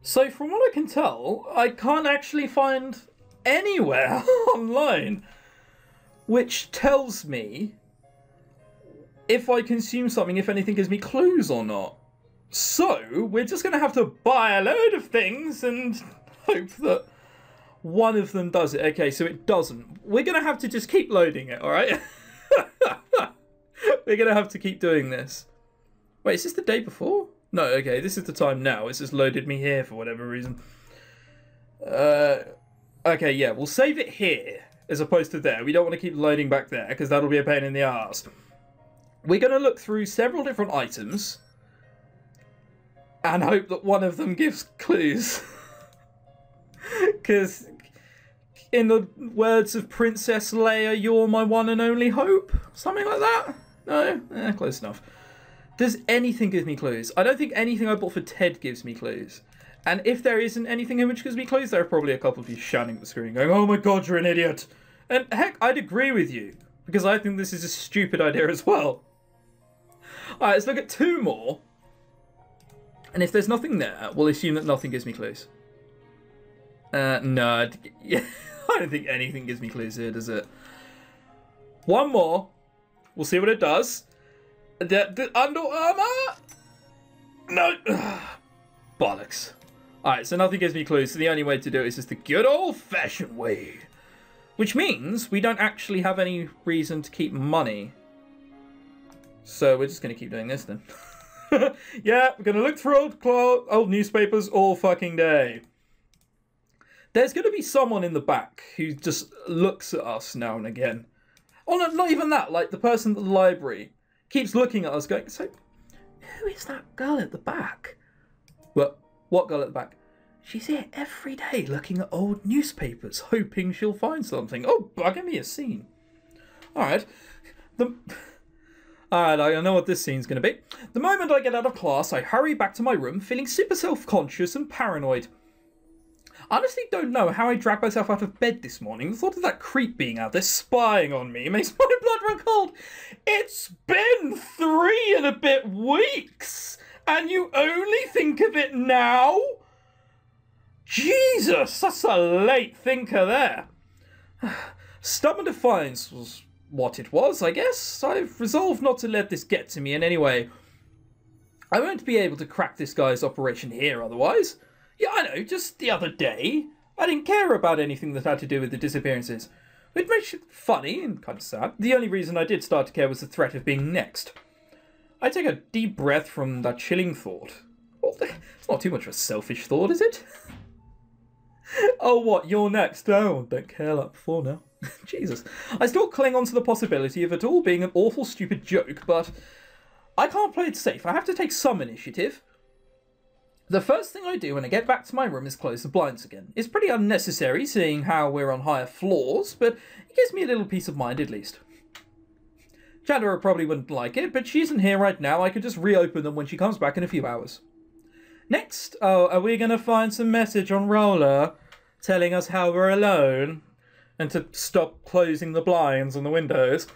So from what I can tell, I can't actually find anywhere online which tells me if I consume something, if anything gives me clues or not. So we're just going to have to buy a load of things and hope that one of them does it. Okay, so it doesn't. We're going to have to just keep loading it, alright? We're going to have to keep doing this. Wait, is this the day before? No, okay, this is the time now. It's just loaded me here for whatever reason. Okay, yeah, we'll save it here as opposed to there. We don't want to keep loading back there because that'll be a pain in the arse. We're going to look through several different items and hope that one of them gives clues. Because in the words of Princess Leia, you're my one and only hope? Something like that? No? Close enough. Does anything give me clues? I don't think anything I bought for Ted gives me clues. And if there isn't anything in which gives me clues, there are probably a couple of you shouting at the screen going, oh my god, you're an idiot. And heck, I'd agree with you. Because I think this is a stupid idea as well. Alright, let's look at two more. And if there's nothing there, we'll assume that nothing gives me clues. No, I don't think anything gives me clues here, does it? One more. We'll see what it does. The Under Armour? No. Bollocks. Alright, so nothing gives me clues, so the only way to do it is just the good old-fashioned way. Which means we don't actually have any reason to keep money. So we're just going to keep doing this then. Yeah, we're going to look through old newspapers all fucking day. There's going to be someone in the back who just looks at us now and again. Oh, no, not even that. Like, the person at the library keeps looking at us going, so, who is that girl at the back? What girl at the back? She's here every day looking at old newspapers, hoping she'll find something. Oh, bugging me a scene. Alright. Alright, I know what this scene's going to be. The moment I get out of class, I hurry back to my room, feeling super self-conscious and paranoid. I honestly don't know how I dragged myself out of bed this morning. The thought of that creep being out there spying on me makes my blood run cold. It's been 3 and a bit weeks, and you only think of it now? Jesus, that's a late thinker there. Stubborn defiance was what it was, I guess. I've resolved not to let this get to me in any way. I won't be able to crack this guy's operation here otherwise. Yeah, I know, just the other day, I didn't care about anything that had to do with the disappearances. It makes it funny and kind of sad. The only reason I did start to care was the threat of being next. I take a deep breath from that chilling thought. Well, it's not too much of a selfish thought, is it? Oh, what, you're next? Oh, don't care like before now. Jesus. I still cling on to the possibility of it all being an awful stupid joke, but I can't play it safe. I have to take some initiative. The first thing I do when I get back to my room is close the blinds again. It's pretty unnecessary, seeing how we're on higher floors, but it gives me a little peace of mind at least. Chandra probably wouldn't like it, but she isn't here right now. I could just reopen them when she comes back in a few hours. Next, oh, are we going to find some message on Roller telling us how we're alone and to stop closing the blinds on the windows?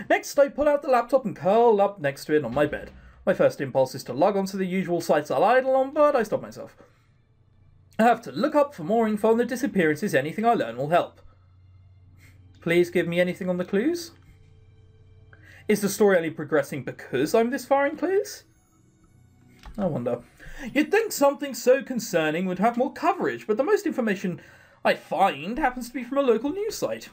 Next, I pull out the laptop and curl up next to it on my bed. My first impulse is to log onto the usual sites I'll idle on, but I stop myself. I have to look up for more info on the disappearances. Anything I learn will help. Please give me anything on the clues. Is the story only progressing because I'm this far in clues? I wonder. You'd think something so concerning would have more coverage, but the most information I find happens to be from a local news site.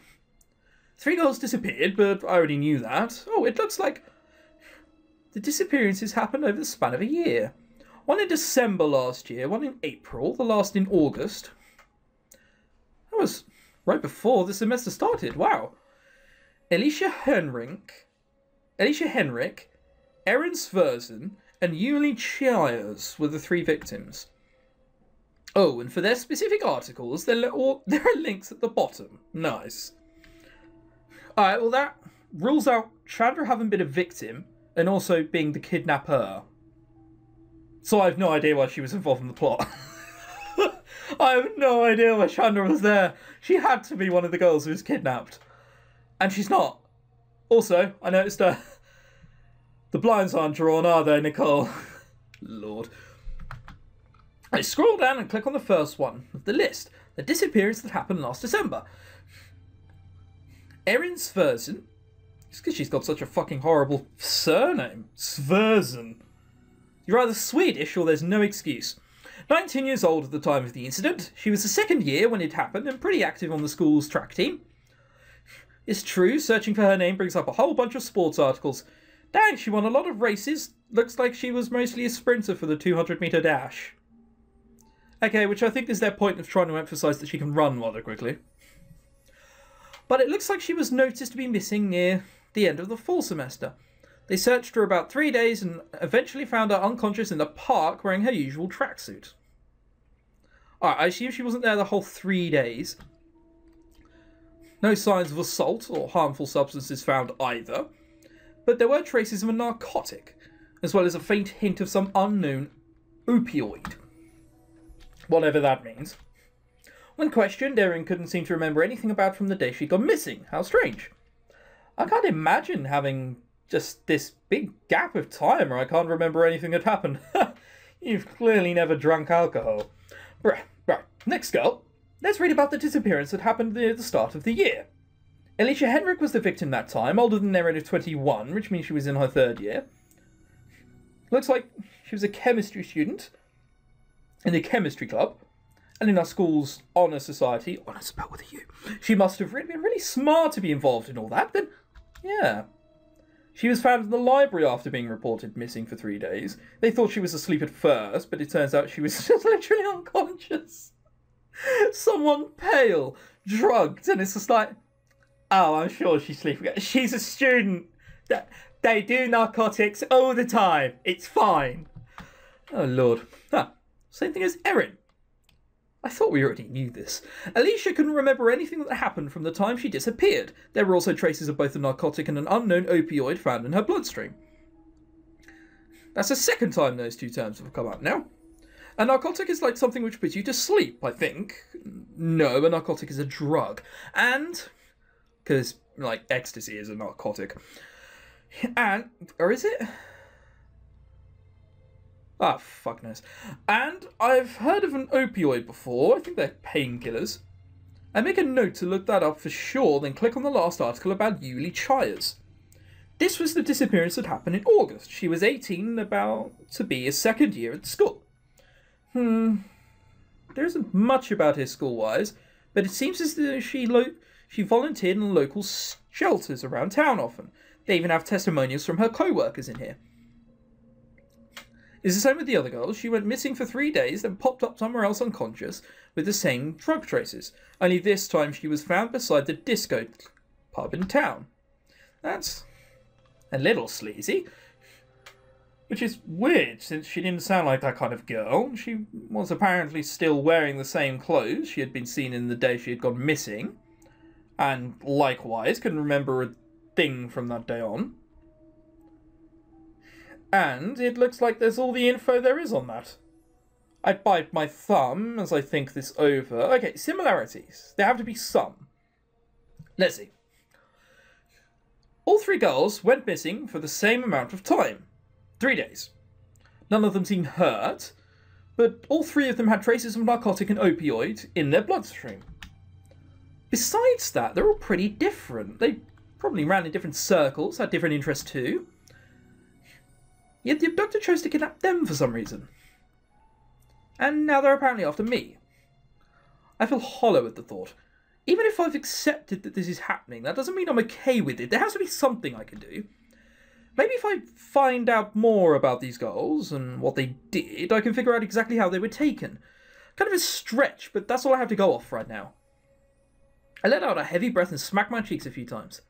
3 girls disappeared, but I already knew that. Oh, it looks like the disappearances happened over the span of a year. One in December last year, one in April, the last in August. That was right before the semester started. Wow. Alicia Henrik, Erin Sversen, and Yuli Chires were the 3 victims. Oh, and for their specific articles, there are links at the bottom. Nice. Alright, well that rules out Chandra having been a victim and also being the kidnapper. So I have no idea why she was involved in the plot. I have no idea why Chandra was there. She had to be one of the girls who was kidnapped. And she's not. Also, I noticed the blinds aren't drawn, are they, Nicole? Lord. I scroll down and click on the first one of the list, the disappearance that happened last December. Erin Sversen. It's because she's got such a fucking horrible surname. Sversen. You're either Swedish or there's no excuse. 19 years old at the time of the incident. She was the second year when it happened and pretty active on the school's track team. It's true, searching for her name brings up a whole bunch of sports articles. Dang, she won a lot of races. Looks like she was mostly a sprinter for the 200-metre dash. Okay, which I think is their point of trying to emphasise that she can run rather quickly. But it looks like she was noticed to be missing near the end of the fall semester. They searched for about 3 days and eventually found her unconscious in the park wearing her usual tracksuit. Alright, I assume she wasn't there the whole 3 days. No signs of assault or harmful substances found either, but there were traces of a narcotic, as well as a faint hint of some unknown opioid. Whatever that means. When questioned, Erin couldn't seem to remember anything about from the day she'd gone missing. How strange. I can't imagine having just this big gap of time where I can't remember anything that happened. You've clearly never drunk alcohol. Right, next girl. Let's read about the disappearance that happened near the start of the year. Alicia Henrik was the victim that time, older than Erin of 21, which means she was in her 3rd year. Looks like she was a chemistry student in the chemistry club, and in our school's honour society, honour spelled with a U. She must have been really smart to be involved in all that, then, yeah. She was found in the library after being reported missing for 3 days. They thought she was asleep at first, but it turns out she was just literally unconscious. Someone pale, drugged, and it's just like, oh, I'm sure she's sleeping. She's a student. They do narcotics all the time. It's fine. Oh, Lord. Same thing as Erin. I thought we already knew this. Alicia couldn't remember anything that happened from the time she disappeared. There were also traces of both a narcotic and an unknown opioid found in her bloodstream. That's the second time those two terms have come up now. A narcotic is like something which puts you to sleep, I think. No, a narcotic is a drug. And, because, like, ecstasy is a narcotic. And, or is it? Ah, fuck knows. And I've heard of an opioid before. I think they're painkillers. I make a note to look that up for sure, then click on the last article about Yuli Chires. This was the disappearance that happened in August. She was 18, about to be a 2nd year at school. There isn't much about her school-wise, but it seems as though she volunteered in local shelters around town often. They even have testimonials from her co-workers in here. It's the same with the other girls. She went missing for 3 days, then popped up somewhere else unconscious with the same drug traces. Only this time she was found beside the disco pub in town. That's a little sleazy. Which is weird, since she didn't sound like that kind of girl. She was apparently still wearing the same clothes she had been seen in the day she had gone missing. And likewise, couldn't remember a thing from that day on. And it looks like there's all the info there is on that. I bite my thumb as I think this over. Okay, similarities. There have to be some. Let's see. All 3 girls went missing for the same amount of time. 3 days. None of them seemed hurt, but all 3 of them had traces of narcotic and opioid in their bloodstream. Besides that, they're all pretty different. They probably ran in different circles, had different interests too. Yet the abductor chose to kidnap them for some reason. And now they're apparently after me. I feel hollow at the thought. Even if I've accepted that this is happening, that doesn't mean I'm okay with it. There has to be something I can do. Maybe if I find out more about these girls and what they did, I can figure out exactly how they were taken. Kind of a stretch, but that's all I have to go off right now. I let out a heavy breath and smacked my cheeks a few times.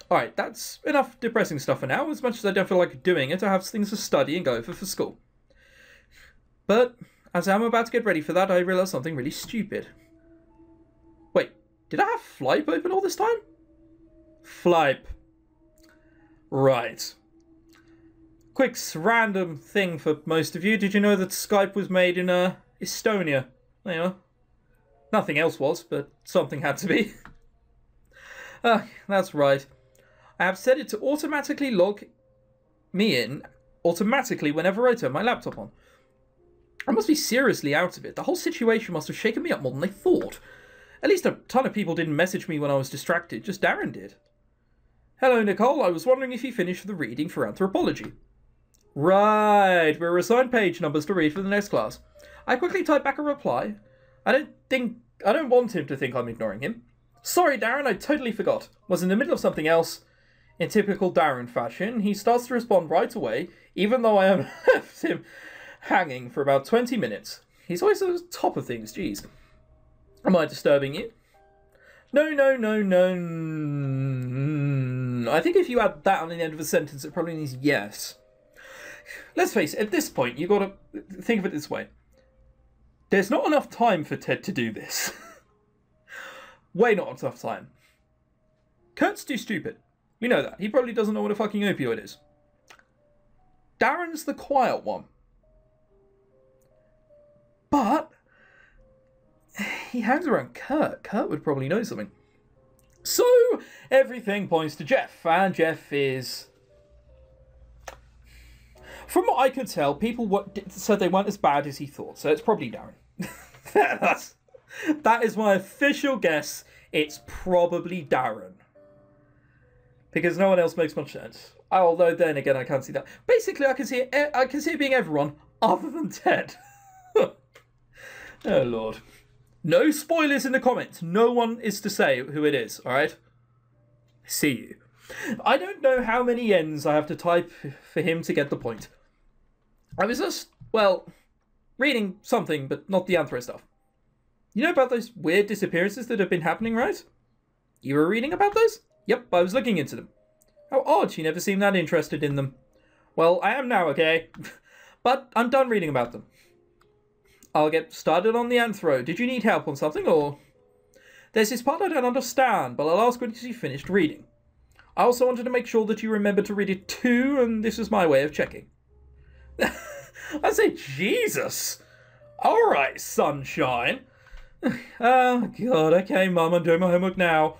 Alright, that's enough depressing stuff for now. As much as I don't feel like doing it, I have things to study and go over for school. But, as I'm about to get ready for that, I realise something really stupid. Wait, did I have Flype open all this time? Flype. Right. Quick random thing for most of you. Did you know that Skype was made in Estonia? You know, nothing else was, but something had to be. That's right. I have set it to automatically log me in automatically whenever I turn my laptop on. I must be seriously out of it. The whole situation must have shaken me up more than I thought. At least a ton of people didn't message me when I was distracted, just Darren did. Hello, Nicole. I was wondering if you finished the reading for anthropology. Right, we're assigned page numbers to read for the next class. I quickly typed back a reply. I don't want him to think I'm ignoring him. Sorry, Darren, I totally forgot. Was in the middle of something else. In typical Darren fashion, he starts to respond right away, even though I have left him hanging for about 20 minutes. He's always at the top of things, geez. Am I disturbing you? No. I think if you add that on the end of a sentence, it probably means yes. Let's face it, at this point, you've got to think of it this way. There's not enough time for Ted to do this. Way not enough time. Kurt's too stupid. We know that. He probably doesn't know what a fucking opioid is. Darren's the quiet one. But he hangs around Kurt. Kurt would probably know something. So everything points to Jeff, and Jeff is... From what I could tell, people said they weren't as bad as he thought, so it's probably Darren. That is my official guess. It's probably Darren. Because no one else makes much sense. Although then again, I can't see that. Basically, I can see it being everyone other than Ted. Oh Lord. No spoilers in the comments. No one is to say who it is, alright? See you. I don't know how many N's I have to type for him to get the point. I was just, well, reading something, but not the anthro stuff. You know about those weird disappearances that have been happening, right? You were reading about those? Yep, I was looking into them. How odd, you never seemed that interested in them. Well, I am now, okay? But I'm done reading about them. I'll get started on the anthro. Did you need help on something, or...? There's this part I don't understand, but I'll ask when you finished reading. I also wanted to make sure that you remembered to read it too, and this is my way of checking. I say, Jesus! Alright, sunshine. Oh, God, okay, Mum, I'm doing my homework now.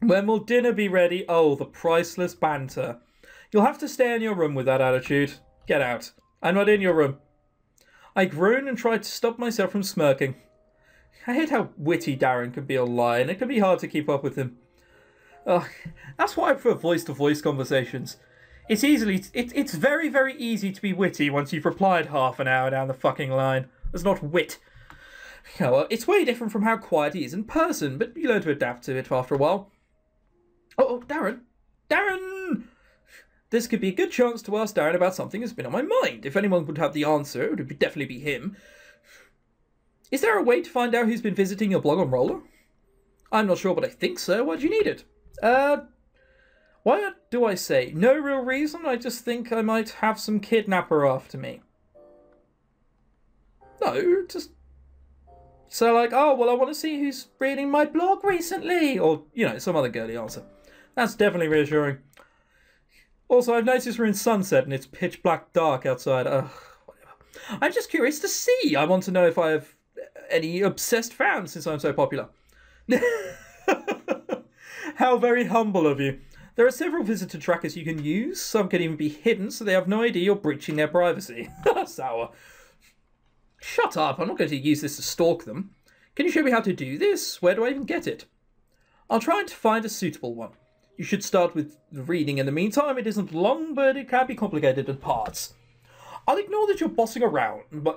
When will dinner be ready? Oh, the priceless banter. You'll have to stay in your room with that attitude. Get out. I'm not in your room. I groaned and tried to stop myself from smirking. I hate how witty Darren can be online. It can be hard to keep up with him. That's why I prefer voice-to-voice conversations. It's very, very easy to be witty once you've replied half an hour down the fucking line. That's not wit. Yeah, well, it's way different from how quiet he is in person, but you learn to adapt to it after a while. Oh, Darren! Darren! This could be a good chance to ask Darren about something that's been on my mind. If anyone would have the answer, it would definitely be him. Is there a way to find out who's been visiting your blog on Roller? I'm not sure, but I think so. Why do you need it? Why do I say? No real reason, I just think I might have some kidnapper after me. No, just... So like, oh, well, I want to see who's reading my blog recently. Or, you know, some other girly answer. That's definitely reassuring. Also, I've noticed we're in sunset and it's pitch black dark outside. Ugh, whatever. I'm just curious to see. I want to know if I have any obsessed fans since I'm so popular. How very humble of you. There are several visitor trackers you can use. Some can even be hidden so they have no idea you're breaching their privacy. Sour. Shut up, I'm not going to use this to stalk them. Can you show me how to do this? Where do I even get it? I'll try to find a suitable one. You should start with the reading in the meantime. It isn't long, but it can be complicated in parts. I'll ignore that you're bossing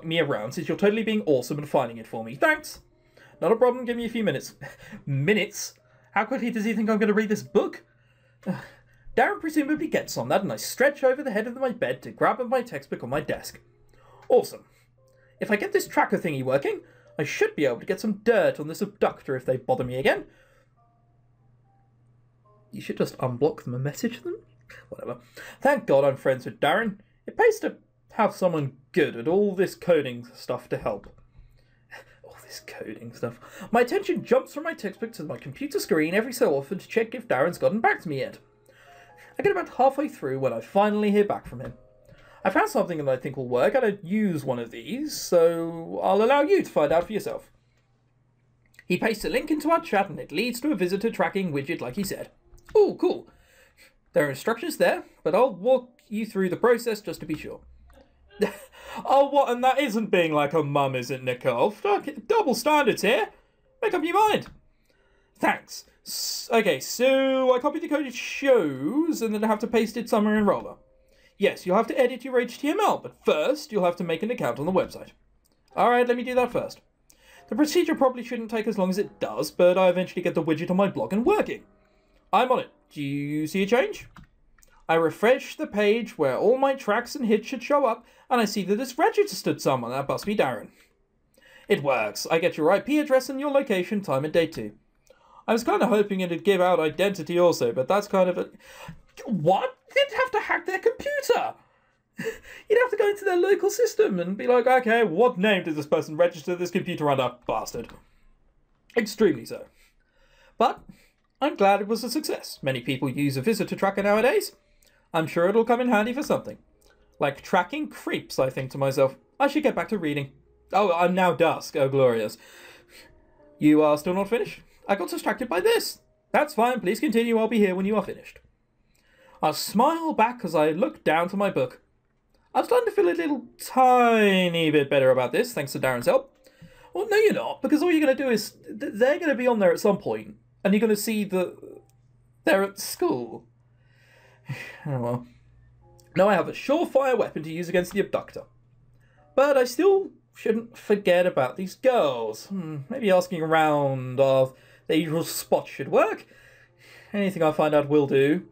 me around since you're totally being awesome and finding it for me. Thanks. Not a problem, give me a few minutes. Minutes? How quickly does he think I'm going to read this book? Darren presumably gets on that, and I stretch over the head of my bed to grab my textbook on my desk. Awesome. If I get this tracker thingy working, I should be able to get some dirt on this abductor if they bother me again. You should just unblock them and message them? Whatever. Thank God I'm friends with Darren. It pays to have someone good at all this coding stuff to help. All this coding stuff. My attention jumps from my textbook to my computer screen every so often to check if Darren's gotten back to me yet. I get about halfway through when I finally hear back from him. I found something that I think will work. I don't use one of these, so I'll allow you to find out for yourself. He pastes a link into our chat and it leads to a visitor tracking widget like he said. Oh, cool. There are instructions there, but I'll walk you through the process just to be sure. Oh, what? And that isn't being like a mum, is it, Nicole? Fuck it, double standards here. Make up your mind. Thanks. Okay, so I copied the code it shows, and then I have to paste it somewhere in Roller. Yes, you'll have to edit your HTML, but first you'll have to make an account on the website. Alright, let me do that first. The procedure probably shouldn't take as long as it does, but I eventually get the widget on my blog and working. I'm on it. Do you see a change? I refresh the page where all my tracks and hits should show up, and I see that it's registered someone. That must be Darren. It works. I get your IP address and your location, time and date too. I was kind of hoping it'd give out identity also, but that's kind of a... What? You'd have to hack their computer! You'd have to go into their local system and be like, okay, what name did this person register this computer under? Bastard. Extremely so. But I'm glad it was a success. Many people use a visitor tracker nowadays. I'm sure it'll come in handy for something. Like tracking creeps, I think to myself. I should get back to reading. Oh, I'm now dusk. Oh, glorious. You are still not finished? I got distracted by this. That's fine. Please continue. I'll be here when you are finished. I smile back as I look down to my book. I'm starting to feel a little tiny bit better about this, thanks to Darren's help. Well, no, you're not, because all you're going to do is... They're going to be on there at some point, and you're going to see that they're at school. Oh, well. Now I have a surefire weapon to use against the abductor. But I still shouldn't forget about these girls. Maybe asking around of their usual spot should work. Anything I find out will do.